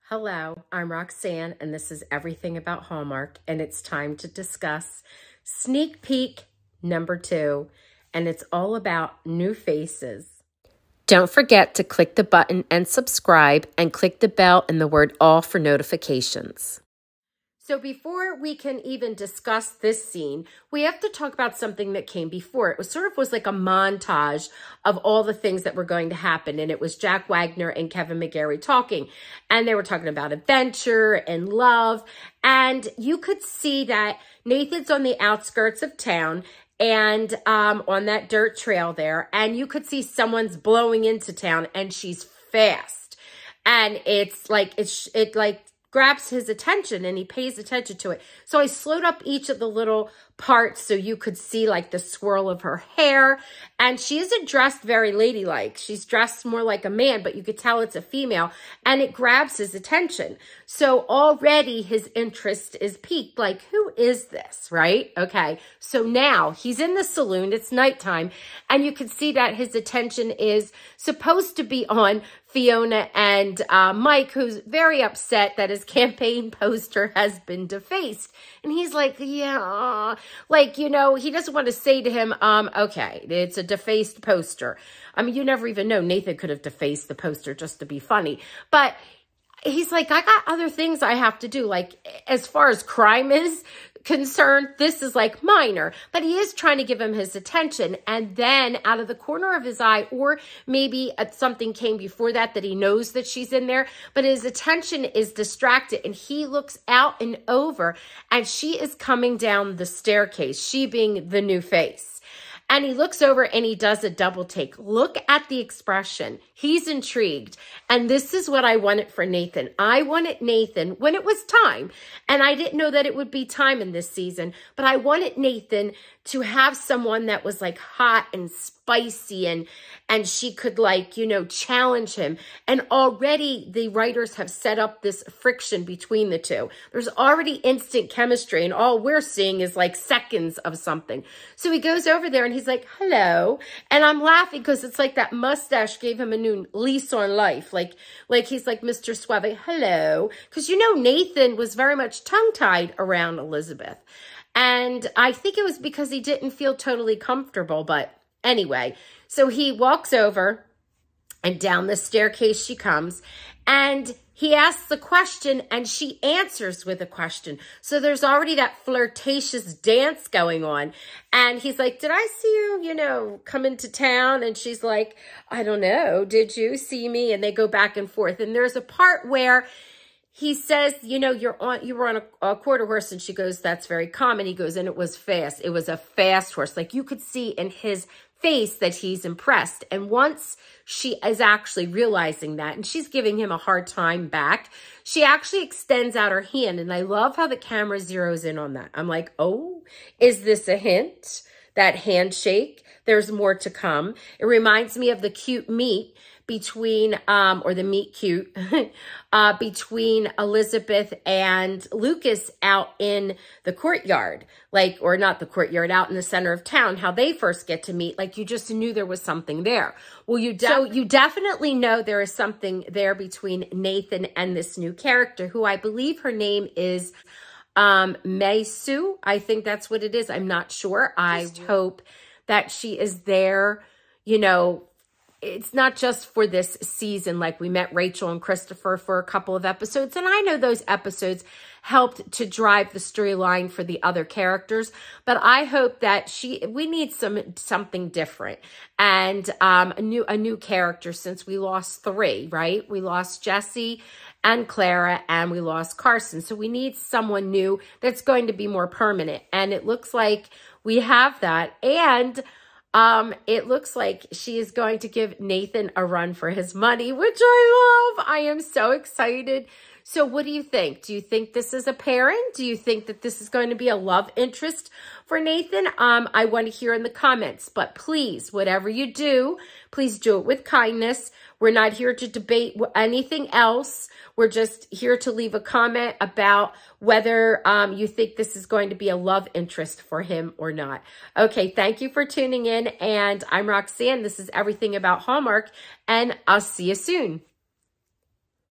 Hello, I'm Roxanne, and this is Everything About Hallmark, and it's time to discuss sneak peek number 2, and it's all about new faces. Don't forget to click the button and subscribe, and click the bell and the word all for notifications. So before we can even discuss this scene, we have to talk about something that came before. It was like a montage of all the things that were going to happen. And it was Jack Wagner and Kevin McGarry talking. And they were talking about adventure and love. And you could see that Nathan's on the outskirts of town and on that dirt trail there. And you could see someone's blowing into town and she's fast. And it's like, it grabs his attention and he pays attention to it. So I slowed up each of the little parts so you could see like the swirl of her hair. And she isn't dressed very ladylike. She's dressed more like a man, but you could tell it's a female, and it grabs his attention. So already his interest is piqued. Like, who is this, right? Okay. So now he's in the saloon. It's nighttime, and you can see that his attention is supposed to be on Fiona and Mike, who's very upset that his campaign poster has been defaced. And he's like, yeah, like, you know, he doesn't want to say to him, okay, it's a defaced poster. I mean, you never even know. Nathan could have defaced the poster just to be funny. But he's like, I got other things I have to do. Like, as far as crime is concerned, this is like minor, but he is trying to give him his attention. And then out of the corner of his eye, or maybe something came before that he knows that she's in there, but his attention is distracted, and he looks out and over, and she is coming down the staircase, she being the new face. And he looks over and he does a double take. Look at the expression. He's intrigued. And this is what I wanted for Nathan. I wanted Nathan, when it was time, and I didn't know that it would be time in this season, but I wanted Nathan to have someone that was like hot and spicy, and she could, like, you know, challenge him. And already the writers have set up this friction between the two. There's already instant chemistry, and all we're seeing is like seconds of something. So he goes over there and he's like, hello. And I'm laughing because it's like that mustache gave him a new lease on life. Like he's like Mr. Suave, hello. Because, you know, Nathan was very much tongue-tied around Elizabeth. And I think it was because he didn't feel totally comfortable. But anyway, so he walks over, and down the staircase she comes, and he asks the question, and she answers with a question. So there's already that flirtatious dance going on. And he's like, did I see you, you know, come into town? And she's like, I don't know. Did you see me? And they go back and forth. And there's a part where he says, you know, you were on a quarter horse. And she goes, that's very common. He goes, and it was fast. It was a fast horse. Like, you could see in his face that he's impressed. And once she is actually realizing that, and she's giving him a hard time back, she actually extends out her hand. And I love how the camera zeroes in on that. I'm like, oh, is this a hint? That handshake? There's more to come. It reminds me of the cute meet between, or the meet cute, between Elizabeth and Lucas out in the courtyard, like, or not the courtyard, out in the center of town, how they first get to meet. Like, you just knew there was something there. Well, you definitely know there is something there between Nathan and this new character, who I believe her name is Mei Sou. I think that's what it is. I'm not sure. I hope that she is there, you know. It's not just for this season. Like, we met Rachel and Christopher for a couple of episodes, and I know those episodes helped to drive the storyline for the other characters, but I hope that we need something different, and a new character, since we lost 3, right? We lost Jesse and Clara, and we lost Carson. So we need someone new that's going to be more permanent, and it looks like we have that. And it looks like she is going to give Nathan a run for his money, which I love. I am so excited. So what do you think? Do you think this is a pairing? Do you think that this is going to be a love interest for Nathan? I want to hear in the comments. But please, whatever you do, please do it with kindness. We're not here to debate anything else. We're just here to leave a comment about whether you think this is going to be a love interest for him or not. Okay, thank you for tuning in. And I'm Roxanne. This is Everything About Hallmark. And I'll see you soon.